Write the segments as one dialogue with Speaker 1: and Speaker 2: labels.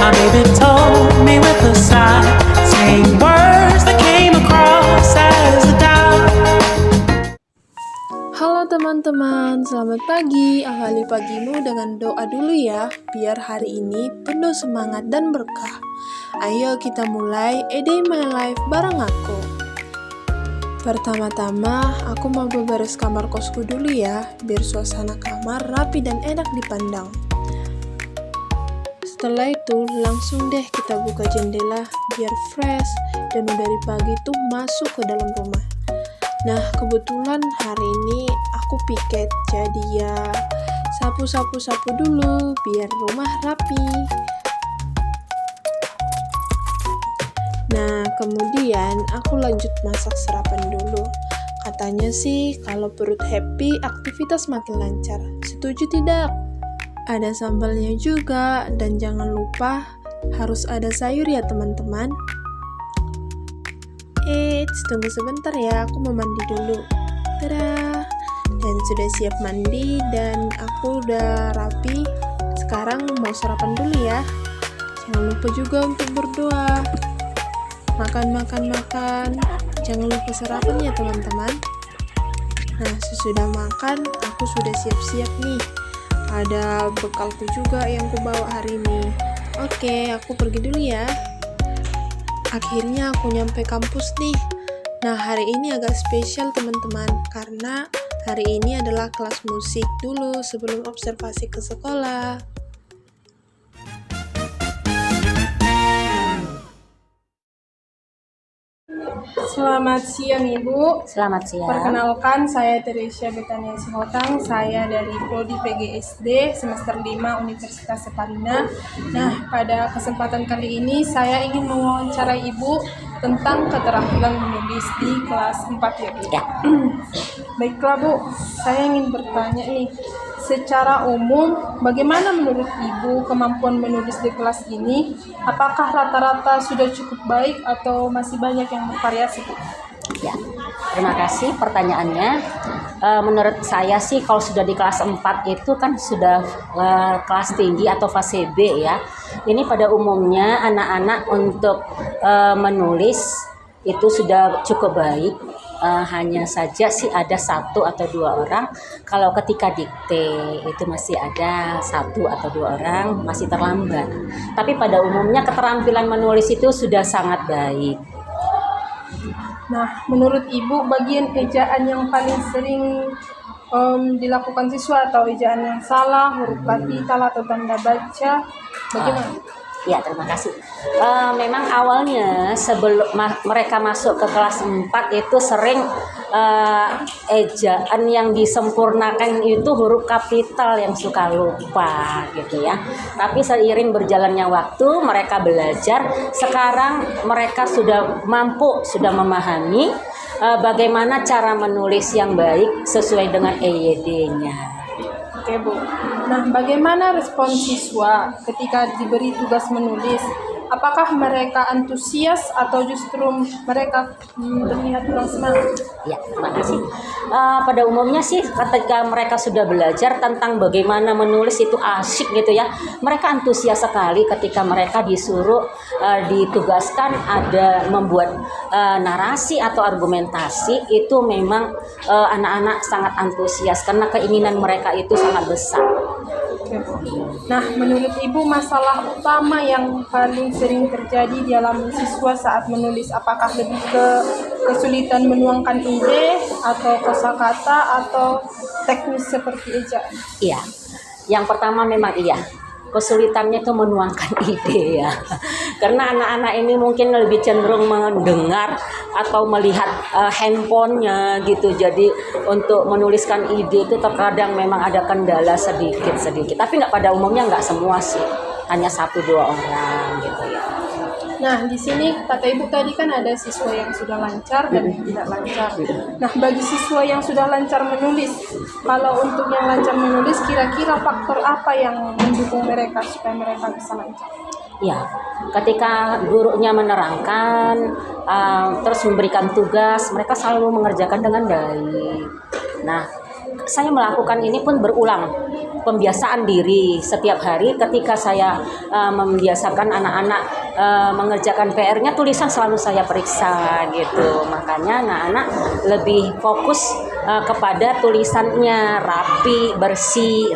Speaker 1: My baby told me with a sigh, saying words that came across as a doubt.
Speaker 2: Halo teman-teman, selamat pagi. Awali pagimu dengan doa dulu ya, biar hari ini penuh semangat dan berkah. Ayo kita mulai A Day My Life bareng aku. Pertama-tama, aku mau beberes kamar kosku dulu ya, biar suasana kamar rapi dan enak dipandang. Setelah itu, langsung deh kita buka jendela biar fresh dan dari pagi tuh masuk ke dalam rumah. Nah, kebetulan hari ini aku piket, jadi ya sapu-sapu dulu biar rumah rapi. Nah, kemudian aku lanjut masak sarapan dulu. Katanya sih kalau perut happy, aktivitas makin lancar. Setuju tidak? Ada sambalnya juga, dan jangan lupa harus ada sayur ya teman-teman. Tunggu sebentar ya, aku mau mandi dulu. Tada! Dan sudah siap mandi dan aku udah rapi. Sekarang mau sarapan dulu ya. Jangan lupa juga untuk berdoa. Makan. Jangan lupa sarapan ya teman-teman. Nah, sesudah makan, aku sudah siap-siap nih. Ada bekalku juga yang kubawa hari ini. Oke, aku pergi dulu ya. Akhirnya aku nyampe kampus nih. Nah, hari ini agak spesial teman-teman, karena hari ini adalah kelas musik dulu sebelum observasi ke sekolah. Selamat siang Ibu.
Speaker 3: Selamat siang.
Speaker 2: Perkenalkan, saya Teresia Betania Sihotang. Saya dari Prodi PGSD semester 5 Universitas Saparina. Nah, pada kesempatan kali ini saya ingin mewawancarai Ibu tentang keterampilan menulis di kelas 4 ya Bu.
Speaker 3: Ya.
Speaker 2: Baiklah Bu, saya ingin bertanya nih. Secara umum, bagaimana menurut Ibu kemampuan menulis di kelas ini? Apakah rata-rata sudah cukup baik atau masih banyak yang bervariasi, Bu?
Speaker 3: Ya, terima kasih pertanyaannya. Menurut saya sih kalau sudah di kelas 4 itu kan sudah kelas tinggi atau fase B ya. Ini pada umumnya anak-anak untuk menulis itu sudah cukup baik. Hanya saja sih ada 1 atau 2 orang kalau ketika dikte itu masih ada 1 atau 2 orang masih terlambat. Tapi pada umumnya keterampilan menulis itu sudah sangat baik.
Speaker 2: Nah, menurut Ibu bagian ejaan yang paling sering dilakukan siswa atau ejaan yang salah, huruf kapital atau tanda baca, bagaimana?
Speaker 3: Ya, terima kasih. Memang awalnya sebelum mereka masuk ke kelas 4 itu sering ejaan yang disempurnakan itu huruf kapital yang suka lupa gitu ya. Tapi seiring berjalannya waktu mereka belajar, sekarang mereka sudah mampu, sudah memahami bagaimana cara menulis yang baik sesuai dengan EYD-nya.
Speaker 2: Oke Bu. Nah, bagaimana respon siswa ketika diberi tugas menulis? Apakah mereka antusias atau justru mereka terlihat kurang semangat?
Speaker 3: Ya, terima kasih. Pada umumnya sih ketika mereka sudah belajar tentang bagaimana menulis itu asyik gitu ya. Mereka antusias sekali ketika mereka disuruh ditugaskan ada membuat narasi atau argumentasi, itu memang anak-anak sangat antusias karena keinginan mereka itu sangat besar.
Speaker 2: Nah, menurut Ibu masalah utama yang paling sering terjadi dalam siswa saat menulis, apakah lebih ke kesulitan menuangkan ide atau kosakata atau teknis seperti ejaan?
Speaker 3: Iya, yang pertama memang iya, kesulitannya itu menuangkan ide ya. Karena anak-anak ini mungkin lebih cenderung mendengar atau melihat handphonenya gitu. Jadi untuk menuliskan ide itu terkadang memang ada kendala sedikit. Tapi pada umumnya nggak semua sih, hanya 1-2 orang gitu ya.
Speaker 2: Nah, di sini kata Ibu tadi kan ada siswa yang sudah lancar dan yang tidak lancar. Nah, bagi siswa yang sudah lancar menulis, kalau untuk yang lancar menulis, kira-kira faktor apa yang mendukung mereka supaya mereka bisa lancar?
Speaker 3: Ya, ketika gurunya menerangkan, terus memberikan tugas, mereka selalu mengerjakan dengan baik. Nah, saya melakukan ini pun berulang, pembiasaan diri setiap hari. Ketika saya membiasakan anak-anak mengerjakan PR-nya, tulisan selalu saya periksa gitu. Makanya anak-anak lebih fokus kepada tulisannya rapi, bersih.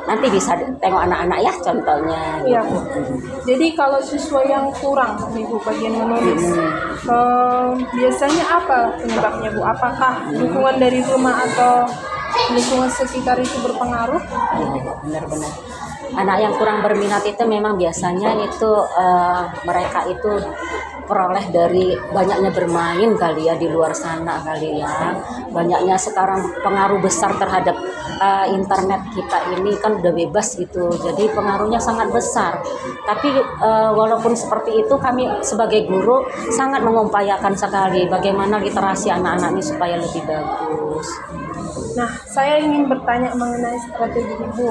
Speaker 3: Nanti bisa tengok anak-anak ya contohnya.
Speaker 2: Iya, Bu. Jadi kalau siswa yang kurang nih Bu bagian menulis, biasanya apa penyebabnya Bu? Apakah dukungan dari rumah atau lingkungan sekitar itu berpengaruh?
Speaker 3: Benar-benar. Anak yang kurang berminat itu memang biasanya itu mereka itu peroleh dari banyaknya bermain kali ya di luar sana kali ya. Banyaknya sekarang pengaruh besar terhadap internet kita ini kan udah bebas gitu. Jadi pengaruhnya sangat besar. Tapi walaupun seperti itu kami sebagai guru sangat mengupayakan sekali bagaimana literasi anak-anak ini supaya lebih bagus.
Speaker 2: Nah, saya ingin bertanya mengenai strategi Ibu.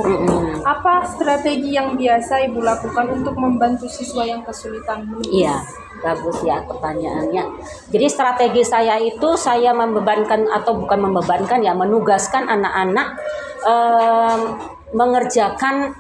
Speaker 2: Apa strategi yang biasa Ibu lakukan untuk membantu siswa yang kesulitan menulis?
Speaker 3: Iya, bagus ya pertanyaannya. Jadi strategi saya itu saya membebankan atau bukan membebankan ya, menugaskan anak-anak mengerjakan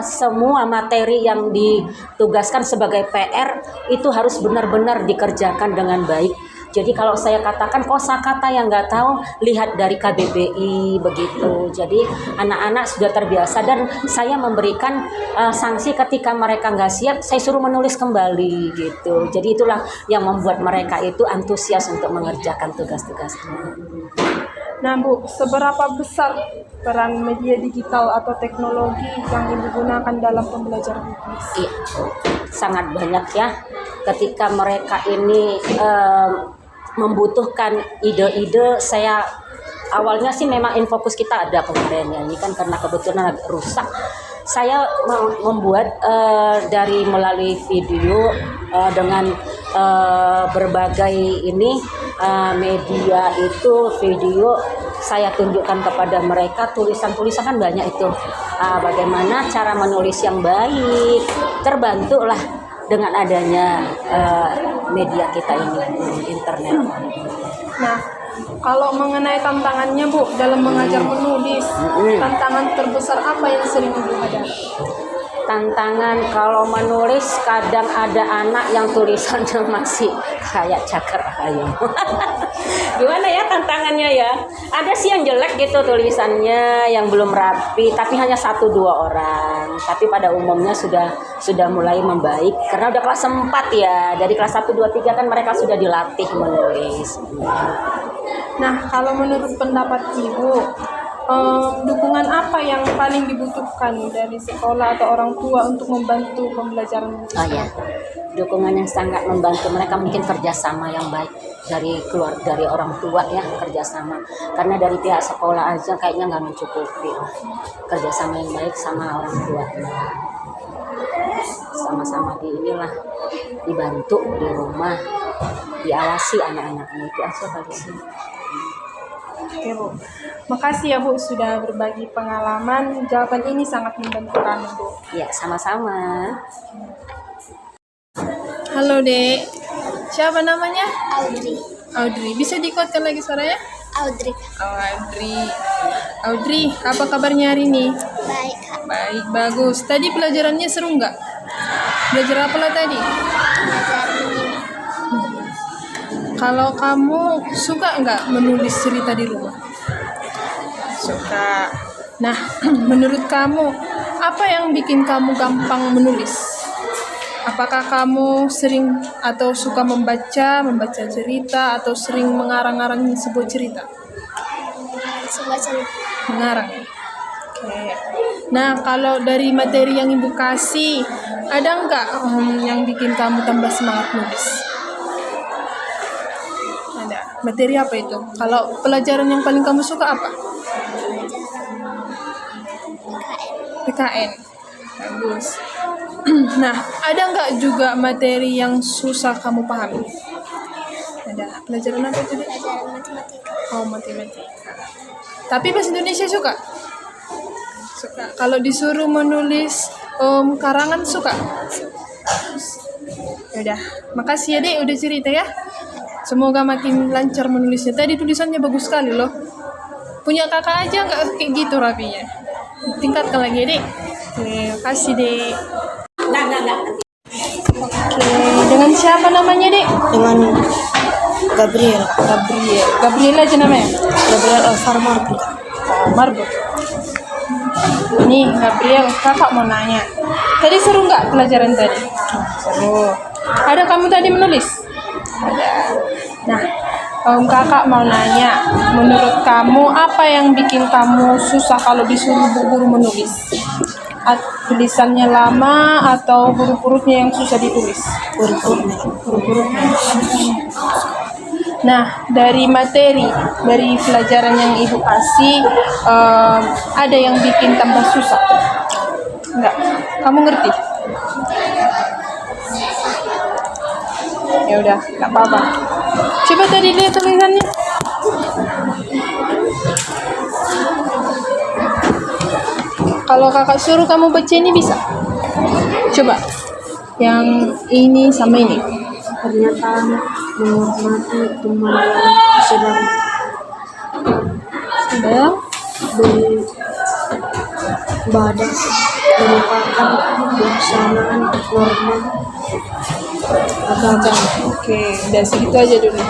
Speaker 3: semua materi yang ditugaskan sebagai PR itu harus benar-benar dikerjakan dengan baik. Jadi kalau saya katakan kosakata yang nggak tahu, lihat dari KBBI begitu. Jadi anak-anak sudah terbiasa dan saya memberikan sanksi ketika mereka nggak siap, saya suruh menulis kembali gitu. Jadi itulah yang membuat mereka itu antusias untuk mengerjakan tugas-tugasnya.
Speaker 2: Nah Bu, seberapa besar peran media digital atau teknologi yang digunakan dalam pembelajaran menulis?
Speaker 3: Iya, sangat banyak ya. Ketika mereka ini membutuhkan ide-ide, saya awalnya sih memang infokus kita ada kemarin ya, ini kan karena kebetulan agak rusak. Saya membuat dari melalui video dengan berbagai ini media itu video saya tunjukkan kepada mereka tulisan-tulisan kan banyak itu bagaimana cara menulis yang baik, terbantulah dengan adanya media kita ini internet.
Speaker 2: Nah, kalau mengenai tantangannya Bu dalam mengajar menulis, tantangan terbesar apa yang sering Ibu hadapi?
Speaker 3: Tantangan kalau menulis kadang ada anak yang tulisannya masih kayak cakar ayam. Gimana ya tantangannya ya? Ada sih yang jelek gitu tulisannya, yang belum rapi, tapi hanya 1-2 orang. Tapi pada umumnya sudah mulai membaik karena udah kelas 4 ya. Dari kelas 1, 2, 3 kan mereka sudah dilatih menulis.
Speaker 2: Nah, kalau menurut pendapat Ibu, dukungan apa yang paling dibutuhkan dari sekolah atau orang tua untuk membantu pembelajaran menulis?
Speaker 3: Oh ya, dukungan yang sangat membantu mereka mungkin kerjasama yang baik dari orang tua ya, kerjasama. Karena dari pihak sekolah aja kayaknya nggak mencukupi. Kerjasama yang baik sama orang tua. Sama-sama dibantu di rumah, diawasi anak-anaknya, itu aja kali sih.
Speaker 2: Oke Bu, makasih ya Bu sudah berbagi pengalaman. Jawaban ini sangat membantu kami Bu.
Speaker 3: Ya, sama-sama.
Speaker 2: Halo Dek, siapa namanya?
Speaker 4: Audrey.
Speaker 2: Audrey, bisa dikuatkan lagi suaranya?
Speaker 4: Audrey.
Speaker 2: Oh, Audrey. Audrey, apa kabarnya hari ini?
Speaker 4: Baik, Kak.
Speaker 2: Baik, bagus. Tadi pelajarannya seru nggak? Belajar apa lah tadi?
Speaker 4: Belajar menyimak.
Speaker 2: Kalau kamu suka nggak menulis cerita di rumah? Suka. Nah, menurut kamu, apa yang bikin kamu gampang menulis? Apakah kamu sering atau suka membaca cerita, atau sering mengarang-arang sebuah cerita?
Speaker 4: Sebuah cerita.
Speaker 2: Mengarang. Oke. Nah, kalau dari materi yang Ibu kasih, ada nggak yang bikin kamu tambah semangat nulis? Ada. Materi apa itu? Kalau pelajaran yang paling kamu suka apa? PKN. Bagus. Nah, ada nggak juga materi yang susah kamu pahami? Ada. Pelajaran apa itu?
Speaker 4: Pelajaran matematika.
Speaker 2: Oh, matematika. Tapi bahasa Indonesia suka? Suka. Kalau disuruh menulis karangan suka? Yaudah, makasih ya Dek udah cerita ya. Semoga makin lancar menulisnya. Tadi tulisannya bagus sekali loh. Punya kakak aja nggak kayak gitu rapinya. Tingkatkan lagi, Dek. Oke, kasih, Dek. Oke, dengan siapa namanya, Dek?
Speaker 5: Dengan Gabriel.
Speaker 2: Gabriel aja namanya.
Speaker 5: Gabriel Alfarmar.
Speaker 2: Marbot. Nih, Gabriel, kakak mau nanya. Tadi seru nggak pelajaran tadi? Seru. Ada kamu tadi menulis? Ada. Nah, kakak mau nanya, menurut kamu apa yang bikin kamu susah kalau disuruh bu guru menulis? Tulisannya lama atau huruf-hurufnya yang susah ditulis? Huruf-hurufnya. Nah, dari materi, dari pelajaran yang ibu kasih, ada yang bikin tambah susah? Enggak? Kamu ngerti? Ya udah, nggak apa-apa. Coba tadi lihat tulisannya. Kalau kakak suruh kamu baca ini bisa? Coba. Yang ini sama ini.
Speaker 5: Pernyataan menghormati teman yang sedang beribadah merupakan pelaksanaan norma agama.
Speaker 2: Oke, udah segitu aja dulu.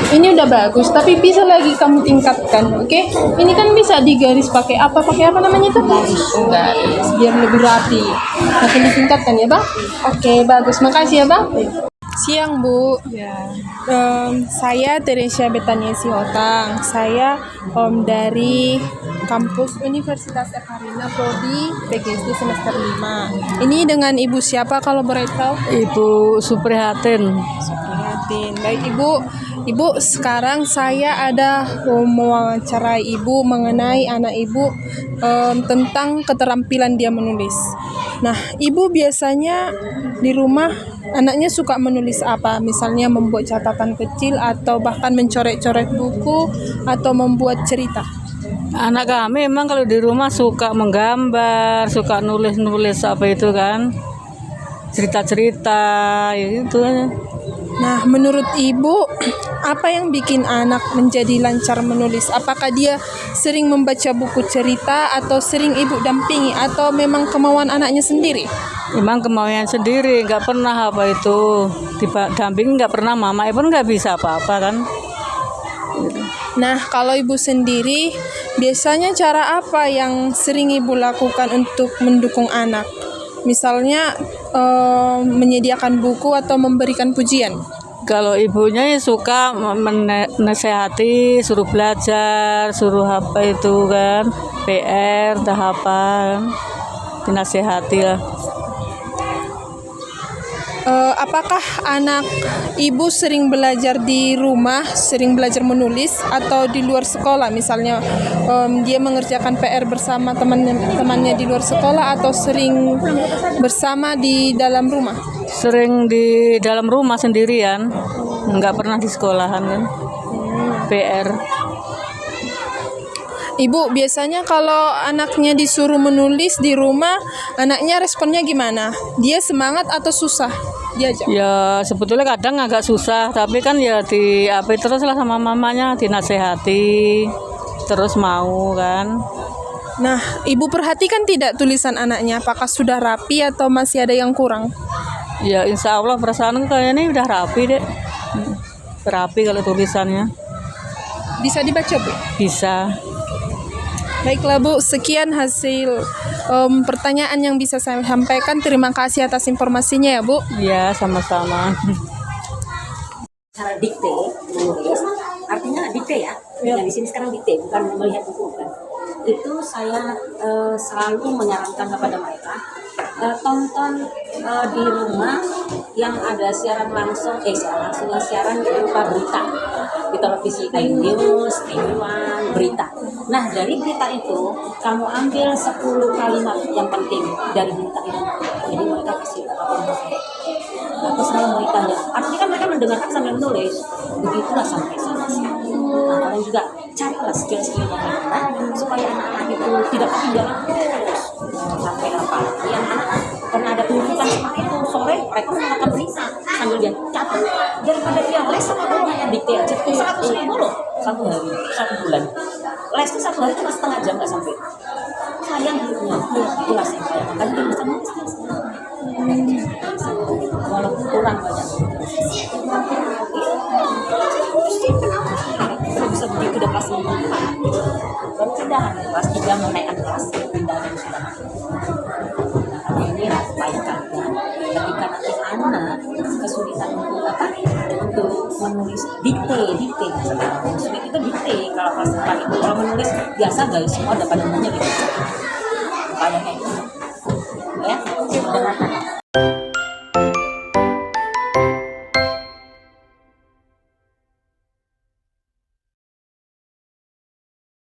Speaker 2: Ini udah bagus, tapi bisa lagi kamu tingkatkan, oke? Ini kan bisa digaris pakai apa namanya itu? Garis, biar lebih rapi. Makin ditingkatkan ya, Bang? Oke, bagus. Makasih ya, Bang. Siang, Bu. Ya. Saya Teresia Betania Sihotang. Saya dari kampus Universitas Erharina Prodi PGSD semester 5. Ini dengan Ibu siapa kalau boleh tahu?
Speaker 6: Ibu Suprihatin.
Speaker 2: Suprihatin. Baik, Ibu, sekarang saya ada mewawancarai Ibu mengenai anak Ibu tentang keterampilan dia menulis. Nah, Ibu biasanya di rumah anaknya suka menulis apa? Misalnya membuat catatan kecil atau bahkan mencoret-coret buku atau membuat cerita.
Speaker 6: Anak kami memang kalau di rumah suka menggambar, suka nulis-nulis apa itu kan, cerita-cerita itu.
Speaker 2: Nah, menurut Ibu, apa yang bikin anak menjadi lancar menulis? Apakah dia sering membaca buku cerita atau sering Ibu dampingi atau memang kemauan anaknya sendiri?
Speaker 6: Memang kemauan sendiri, nggak pernah apa itu didampingi, nggak pernah mama pun nggak bisa apa-apa kan.
Speaker 2: Nah, kalau Ibu sendiri, biasanya cara apa yang sering Ibu lakukan untuk mendukung anak? Misalnya menyediakan buku atau memberikan pujian.
Speaker 6: Kalau ibunya ya suka menasehati, suruh belajar, suruh apa itu kan, PR, tahapan, dinasehati lah.
Speaker 2: Apakah anak Ibu sering belajar di rumah, sering belajar menulis atau di luar sekolah? Misalnya dia mengerjakan PR bersama teman-temannya di luar sekolah atau sering bersama di dalam rumah?
Speaker 6: Sering di dalam rumah sendirian, nggak pernah di sekolahan kan, PR.
Speaker 2: Ibu, biasanya kalau anaknya disuruh menulis di rumah, anaknya responnya gimana? Dia semangat atau susah diajak?
Speaker 6: Ya sebetulnya kadang agak susah, tapi kan ya terus lah sama mamanya, dinasehati, terus mau kan.
Speaker 2: Nah, Ibu perhatikan tidak tulisan anaknya? Apakah sudah rapi atau masih ada yang kurang?
Speaker 6: Ya insya Allah perasaan kayaknya udah rapi deh, rapi kalau tulisannya.
Speaker 2: Bisa dibaca, Bu?
Speaker 6: Bisa.
Speaker 2: Baiklah, Bu, sekian hasil pertanyaan yang bisa saya sampaikan. Terima kasih atas informasinya ya, Bu.
Speaker 6: Ya, sama-sama.
Speaker 3: Cara dikte menulis, artinya dikte ya. Yang di sini sekarang dikte, bukan melihat buku kan. Itu saya selalu menyarankan kepada mereka tonton di rumah yang ada siaran langsung siaran berupa berita di televisi kayak news, TV1, berita. Nah, dari berita itu kamu ambil 10 kalimat yang penting dari berita itu. Jadi mereka kasih aku selalu meritanya. Artinya kan mereka mendengarkan sambil menulis. Begitulah sampai sana. Nah, kalian juga carilah skill-skill mereka supaya anak-anak itu tidak ketinggalan terus sampai apa. Yang anak karena ada tuntutan seperti itu sore mereka mendengarkan berita sambil dia catat daripada dia les sama gurunya dikte aja 110 satu hari 1 bulan les tes itu 1 hari cuma setengah jam nggak sampai. Sayang hidupnya, itulah sih kayak makanya dia bisa nulis walaupun kurang banyak. Bisa begitu udah kelas 4 baru pindahan kelas 3 mau naik kelas pindah dan sudah. Nah, ini lah supaya kalian ketika nanti anak kesulitan untuk menulis dikte sulit itu dikte kalau kelas 4 itu. Kalau menulis biasa guys semua ada pada umumnya gitu kayak gitu ya. Dengan